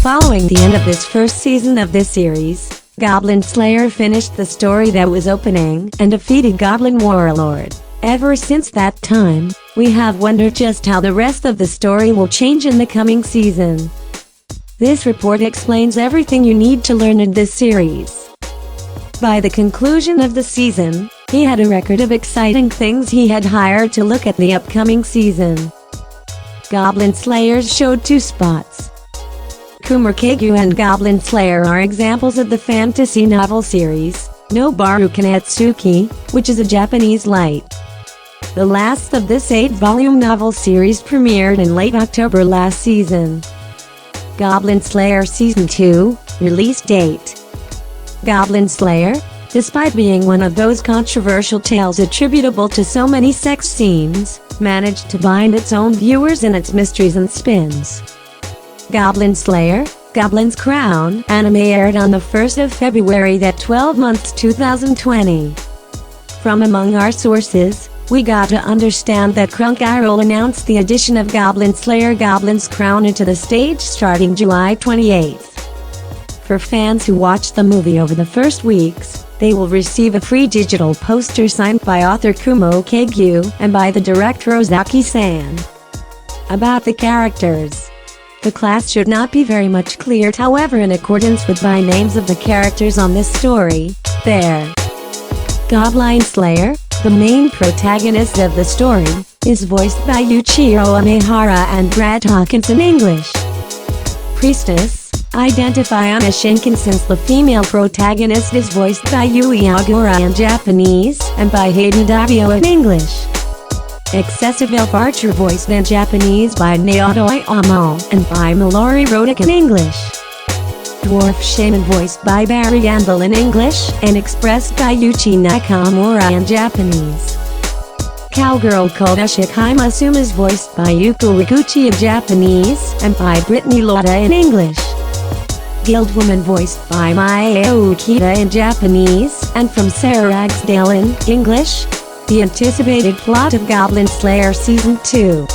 Following the end of this first season of this series, Goblin Slayer finished the story that was opening and defeated Goblin Warlord. Ever since that time, we have wondered just how the rest of the story will change in the coming season. This report explains everything you need to learn in this series. By the conclusion of the season, he had a record of exciting things he had hired to look at the upcoming season. Goblin Slayers showed two spots. Jump Kagyu and Goblin Slayer are examples of the fantasy novel series, no Barukanetsuki, which is a Japanese light. The last of this 8-volume novel series premiered in late October last season. Goblin Slayer Season 2, release date. Goblin Slayer, despite being one of those controversial tales attributable to so many sex scenes, managed to bind its own viewers in its mysteries and spins. Goblin Slayer, Goblin's Crown anime aired on the 1st of February that 2020. From among our sources, we got to understand that Crunchyroll announced the addition of Goblin Slayer Goblin's Crown into the stage starting July 28th. For fans who watched the movie over the first weeks, they will receive a free digital poster signed by author Jump Kagyu and by the director Ozaki-san. About the characters. The class should not be very much cleared, however, in accordance with by names of the characters on this story, there. Goblin Slayer, the main protagonist of the story, is voiced by Yuichiro Amehara and Brad Hawkins in English. Priestess, identify Anna Shinken, since the female protagonist is voiced by Yui Ogura in Japanese and by Hayden Davio in English. Excessive Elf Archer, voiced in Japanese by Naoto Amo and by Mallory Roddick in English. Dwarf Shaman, voiced by Barry Anvil in English and expressed by Yuichi Nakamura in Japanese. Cowgirl Koda Shikima Suma is voiced by Yuko Iguchi in Japanese and by Brittany Lotta in English. Guildwoman, voiced by Maya Ukita in Japanese and from Sarah Ragsdale in English. The anticipated plot of Goblin Slayer Season 2.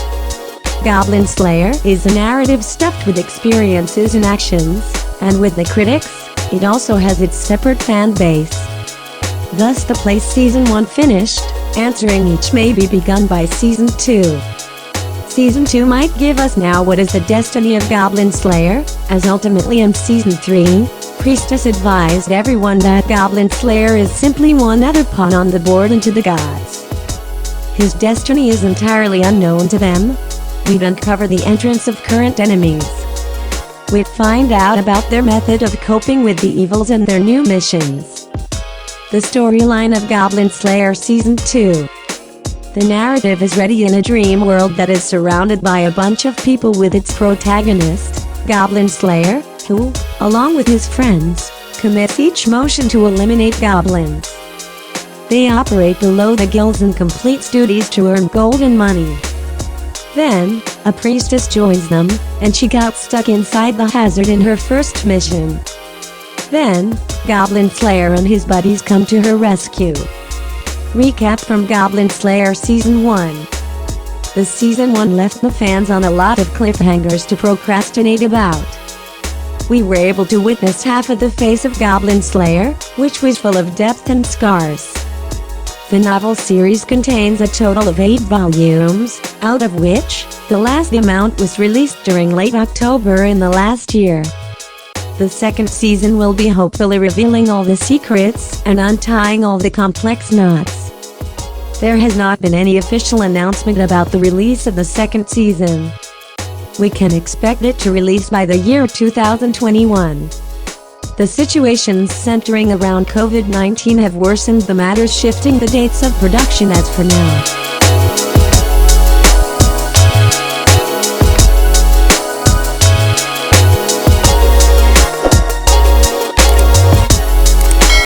Goblin Slayer is a narrative stuffed with experiences and actions, and with the critics, it also has its separate fan base. Thus the place Season 1 finished, answering each may be begun by Season 2. Season 2 might give us now what is the destiny of Goblin Slayer, as ultimately in Season 3, Priestess advised everyone that Goblin Slayer is simply one other pawn on the board into the gods. His destiny is entirely unknown to them. We'd uncover the entrance of current enemies. We'd find out about their method of coping with the evils and their new missions. The storyline of Goblin Slayer Season 2. The narrative is ready in a dream world that is surrounded by a bunch of people, with its protagonist, Goblin Slayer, who, along with his friends, commits each motion to eliminate goblins. They operate below the gills and complete duties to earn gold and money. Then, a priestess joins them, and she got stuck inside the hazard in her first mission. Then, Goblin Slayer and his buddies come to her rescue. Recap from Goblin Slayer Season 1. The Season 1 left the fans on a lot of cliffhangers to procrastinate about. We were able to witness half of the face of Goblin Slayer, which was full of depth and scars. The novel series contains a total of 8 volumes, out of which, the last amount was released during late October in the last year. The second season will be hopefully revealing all the secrets and untying all the complex knots. There has not been any official announcement about the release of the second season. We can expect it to release by the year 2021. The situations centering around COVID-19 have worsened the matters, shifting the dates of production as for now.